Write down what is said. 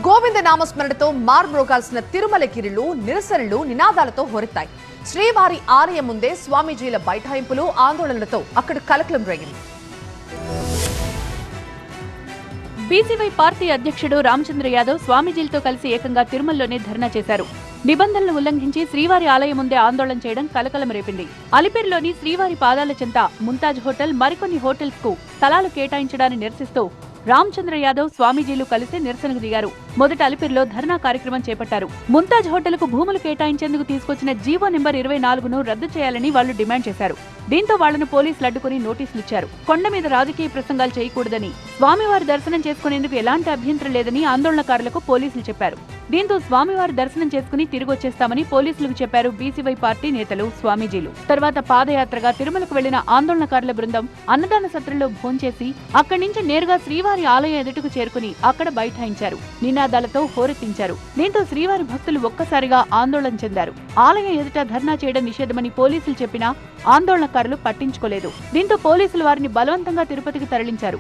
గోవింద నామస్మరణతో మార్మ్రోగాల్సిన తిరుమలగిరిలు నిరసనలు నినాదాలతో హోరెత్తాయి. శ్రీవారి ఆలయం ముందే స్వామీజీల బైఠాయింపులు ఆందోళనలతో అక్కడ కలకలం రేగింది. బీసీవై పార్టీ అధ్యక్షుడు రామచంద్ర యాదవ్ స్వామీజీలతో కలిసి ఏకంగా తిరుమలలోనే ధర్నా చేశారు. నిబంధనలు ఉల్లంఘించి శ్రీవారి ఆలయం ముందే ఆందోళన చేయడం కలకలం రేపింది. అలిపిరిలోని శ్రీవారి పాదాల చెంత ముంతాజ్ హోటల్, మరికొన్ని హోటల్స్ కు స్థలాలు కేటాయించడాన్ని నిరసిస్తూ రామచంద్ర యాదవ్ స్వామీజీలు కలిసి నిరసనకు దిగారు. మొదట అలిపిరిలో ధర్నా కార్యక్రమం చేపట్టారు. ముంతాజ్ హోటల్ కు భూములు కేటాయించేందుకు తీసుకొచ్చిన జీవో నెంబర్ 24ను రద్దు చేయాలని వాళ్లు డిమాండ్ చేశారు. దీంతో వాళ్లను పోలీసులు అడ్డుకుని నోటీసులిచ్చారు. కొండ మీద రాజకీయ ప్రసంగాలు చేయకూడదని, స్వామివారి దర్శనం చేసుకునేందుకు ఎలాంటి అభ్యంతరం లేదని ఆందోళనకారులకు పోలీసులు చెప్పారు. దీంతో స్వామివారి దర్శనం చేసుకుని తిరిగొచ్చేస్తామని పోలీసులకు చెప్పారు బీసీవై పార్టీ నేతలు, స్వామీజీలు. తర్వాత పాదయాత్రగా తిరుమలకు వెళ్లిన ఆందోళనకారుల బృందం అన్నదాన సత్రంలో భోంచేసి అక్కడి నుంచి నేరుగా శ్రీవారి ఆలయం ఎదుటకు చేరుకుని అక్కడ బైఠాయించారు. నినాదాలతో హోరెత్తించారు. దీంతో శ్రీవారి భక్తులు ఒక్కసారిగా ఆందోళన చెందారు. ఆలయం ఎదుట ధర్నా చేయడం నిషేధమని పోలీసులు చెప్పినా ఆందోళనకారులు పట్టించుకోలేదు. దీంతో పోలీసులు వారిని బలవంతంగా తిరుపతికి తరలించారు.